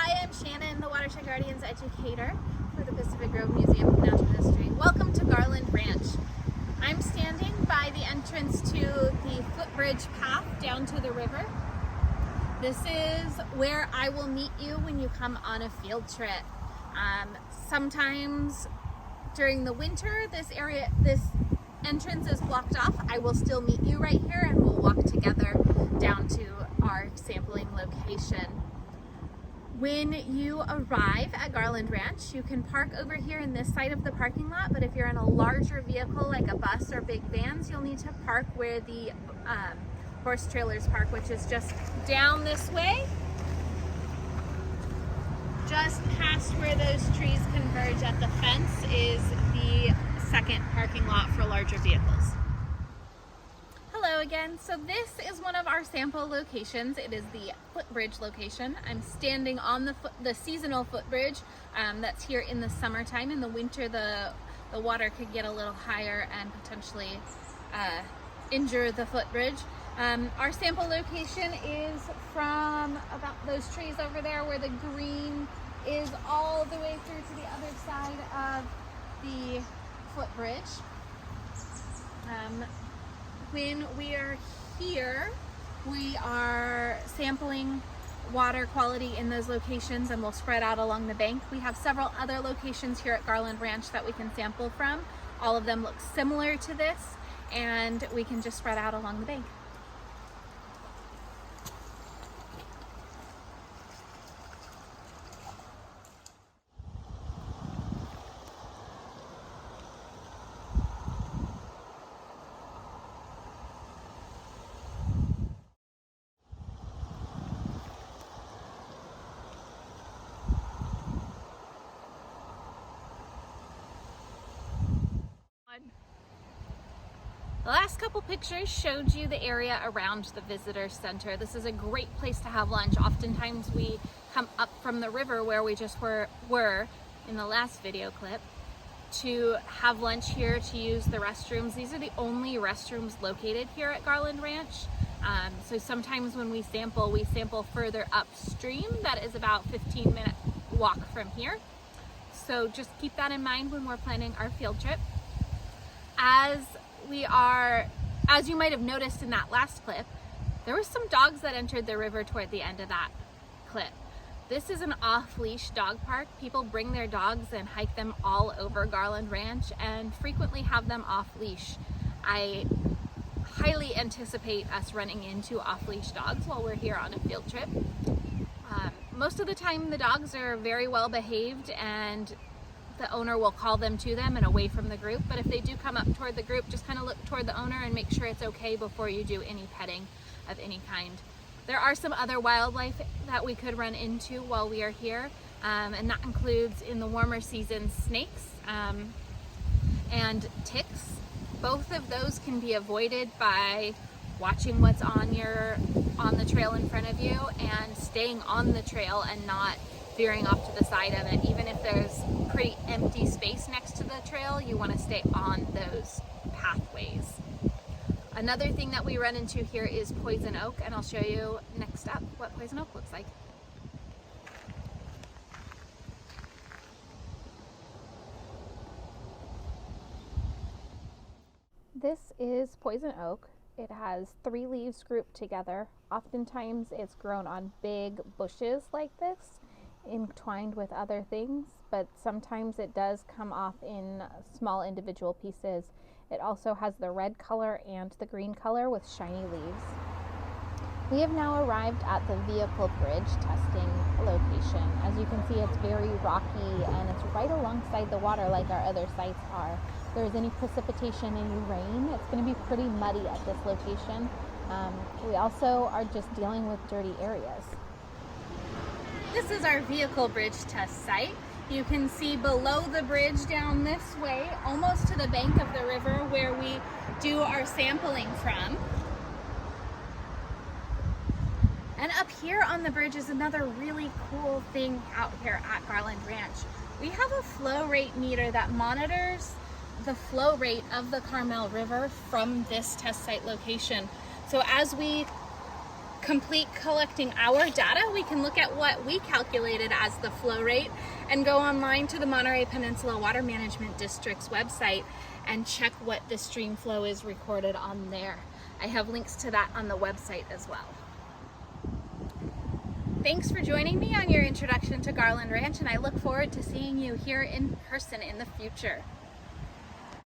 Hi, I'm Shannon, the Watershed Guardians educator for the Pacific Grove Museum of Natural History. Welcome to Garland Ranch. I'm standing by the entrance to the footbridge path down to the river. This is where I will meet you when you come on a field trip. Sometimes during the winter, this entrance is blocked off. I will still meet you right here and we'll walk together down to our sampling location. When you arrive at Garland Ranch, you can park over here in this side of the parking lot, but if you're in a larger vehicle like a bus or big vans, you'll need to park where the horse trailers park, which is just down this way, just past where those trees converge at the fence is the second parking lot for larger vehicles. Hello again. So this is one of our sample locations. It is the footbridge location. I'm standing on the seasonal footbridge that's here in the summertime. In the winter, the water could get a little higher and potentially injure the footbridge. Our sample location is from about those trees over there where the green is all the way through to the other side of the footbridge. When we are here, we are sampling water quality in those locations and we'll spread out along the bank. We have several other locations here at Garland Ranch that we can sample from. All of them look similar to this and we can just spread out along the bank. The last couple pictures showed you the area around the visitor center. This is a great place to have lunch. Oftentimes we come up from the river where we just were in the last video clip to have lunch here, to use the restrooms. These are the only restrooms located here at Garland Ranch. So sometimes when we sample further upstream. That is about 15-minute walk from here. So just keep that in mind when we're planning our field trip. As you might have noticed in that last clip, there were some dogs that entered the river toward the end of that clip. This is an off-leash dog park. People bring their dogs and hike them all over Garland Ranch and frequently have them off-leash. I highly anticipate us running into off-leash dogs while we're here on a field trip. Most of the time the dogs are very well behaved and the owner will call them to them and away from the group, but if they do come up toward the group, just kind of look toward the owner and make sure it's okay before you do any petting of any kind. There are some other wildlife that we could run into while we are here, and that includes, in the warmer seasons, snakes and ticks. Both of those can be avoided by watching what's on the trail in front of you and staying on the trail and not veering off to the side of it. Even if there's pretty empty space next to the trail, you want to stay on those pathways. Another thing that we run into here is poison oak, and I'll show you next up what poison oak looks like. This is poison oak. It has 3 leaves grouped together. Oftentimes it's grown on big bushes like this, entwined with other things, but sometimes it does come off in small individual pieces. It also has the red color and the green color with shiny leaves. We have now arrived at the vehicle bridge testing location. As you can see, it's very rocky and it's right alongside the water like our other sites are. If there's any precipitation, any rain, it's going to be pretty muddy at this location. We also are just dealing with dirty areas. This is our vehicle bridge test site. You can see below the bridge down this way, almost to the bank of the river where we do our sampling from. And up here on the bridge is another really cool thing out here at Garland Ranch. We have a flow rate meter that monitors the flow rate of the Carmel River from this test site location. So as we complete collecting our data, we can look at what we calculated as the flow rate and go online to the Monterey Peninsula Water Management District's website and check what the stream flow is recorded on there. I have links to that on the website as well. Thanks for joining me on your introduction to Garland Ranch, and I look forward to seeing you here in person in the future.